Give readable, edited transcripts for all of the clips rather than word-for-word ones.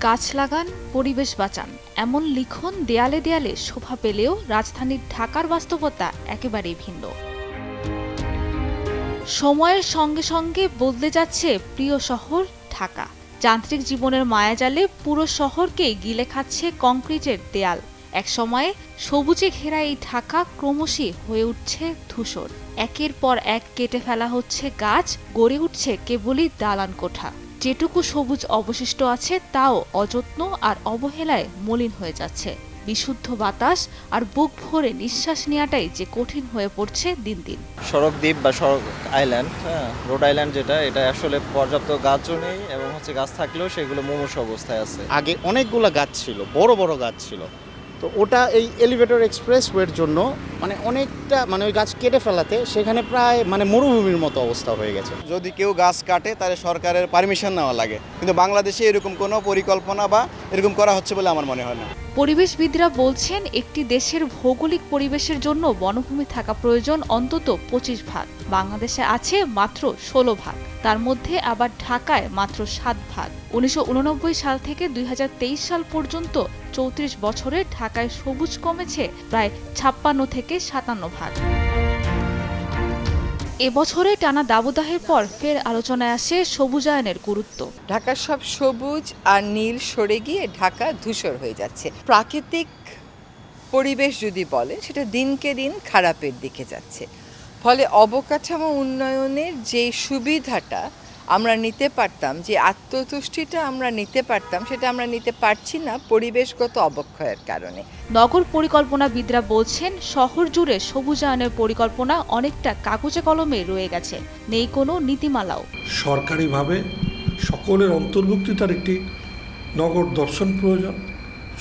গাছ লাগান, পরিবেশ বাঁচান এমন লিখন দেয়ালে দেয়ালে শোভা পেলেও রাজধানীর ঢাকার বাস্তবতা একেবারেই ভিন্ন। সময়ের সঙ্গে সঙ্গে বদলে যাচ্ছে প্রিয় শহর ঢাকা। যান্ত্রিক জীবনের মায়াজালে পুরো শহরকেই গিলে খাচ্ছে কংক্রিটের দেয়াল। একসময়ে সবুজে ঘেরা এই ঢাকা ক্রমশই হয়ে উঠছে ধূসর। একের পর এক কেটে ফেলা হচ্ছে গাছ, গড়ে উঠছে কেবলই দালান কোঠা। যেটুকু সবুজ অবশিষ্ট আছে তাও অযত্ন আর অবহেলায় মলিন হয়ে যাচ্ছে। বিশুদ্ধ বাতাস আর বুক ভরে নিঃশ্বাস নেওয়াটাই যে কঠিন হয়ে পড়ছে দিন দিন। সড়ক দ্বীপ বা সড়ক আইল্যান্ড, রোড আইল্যান্ড যেটা, এটা আসলে পর্যাপ্ত গাছও নেই এবং গাছ থাকলেও সেগুলো মুমূর্ষু অবস্থায় আছে। আগে অনেকগুলো গাছ ছিল, বড় বড় গাছ ছিল, তো ওটা এই এলিভেটর এক্সপ্রেসওয়ের জন্য অনেকটা ওই গাছ কেটে ফেলাতে সেখানে প্রায় মরুভূমির মতো অবস্থা হয়ে গেছে। যদি কেউ গাছ কাটে তাহলে সরকারের পারমিশন নেওয়া লাগে, কিন্তু বাংলাদেশে এরকম কোনো পরিকল্পনা বা এরকম করা হচ্ছে বলে আমার মনে হয় না। পরিবেশবিদরা বলছেন একটি দেশের ভৌগোলিক পরিবেশের জন্য বনভূমি থাকা প্রয়োজন অন্তত 25 ভাগ। বাংলাদেশে আছে মাত্র 16 ভাগ, তার মধ্যে আবার ঢাকায় মাত্র 7 ভাগ। 1989 সাল থেকে 2023 সাল পর্যন্ত 34 বছরে ঢাকায় সবুজ কমেছে প্রায় 56 থেকে 57 ভাগ। এবছরে টানা দাবদাহের পর ফের আলোচনায় আসে সবুজায়নের গুরুত্ব। ঢাকার সব সবুজ আর নীল সরে গিয়ে ঢাকা ধূসর হয়ে যাচ্ছে। প্রাকৃতিক পরিবেশ যদি বলে সেটা দিনকে দিন খারাপের দিকে যাচ্ছে। ফলে অবকাঠামো উন্নয়নের যে সুবিধাটা আমরা নিতে পারতাম, যে আত্মতুষ্টিটা আমরা নিতে পারতাম, সেটা আমরা নিতে পারছি না পরিবেশগত অবক্ষয়ের কারণে। নগর পরিকল্পনাবিদরা বলছেন শহর জুড়ে সবুজায়নের পরিকল্পনা অনেকটা কাগজে কলমে রয়ে গেছে, নেই কোনো নীতিমালাও। সরকারিভাবে সকলের অন্তর্ভুক্তিতার একটি নগর দর্শন প্রয়োজন,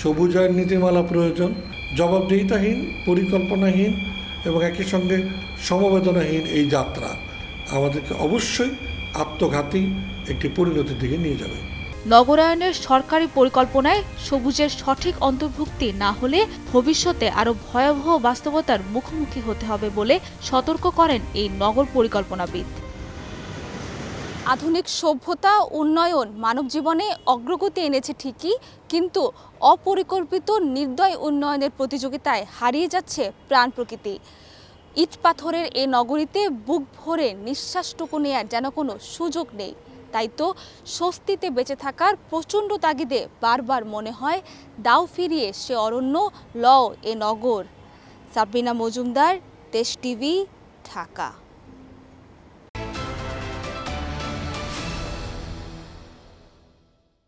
সবুজায়ন নীতিমালা প্রয়োজন। জবাবদিহিতাহীন, পরিকল্পনাহীন এবং একই সঙ্গে সমবেদনাহীন এই যাত্রা আমাদেরকে অবশ্যই আত্মঘাতী একটি পরিণতির দিকে নিয়ে যাবে। নগরায়নের সরকারি পরিকল্পনায় সবুজের সঠিক অন্তর্ভুক্তি না হলে ভবিষ্যতে আরও ভয়াবহ বাস্তবতার মুখোমুখি হতে হবে বলে সতর্ক করেন এই নগর পরিকল্পনাবিদ। আধুনিক সভ্যতা উন্নয়ন মানব জীবনে অগ্রগতি এনেছে ঠিকই, কিন্তু অপরিকল্পিত নির্দয় উন্নয়নের প্রতিযোগিতায় হারিয়ে যাচ্ছে প্রাণ প্রকৃতি। ইট পাথরের এ নগরীতে বুক ভরে নিঃশ্বাসটুকু নেয়ার যেন কোনো সুযোগ নেই। তাই তো স্বস্তিতে বেঁচে থাকার প্রচণ্ড তাগিদে বারবার মনে হয় দাও ফিরিয়ে সে অরণ্য, লও এ নগর। সাবরিনা মজুমদার, দেশ টিভি, ঢাকা।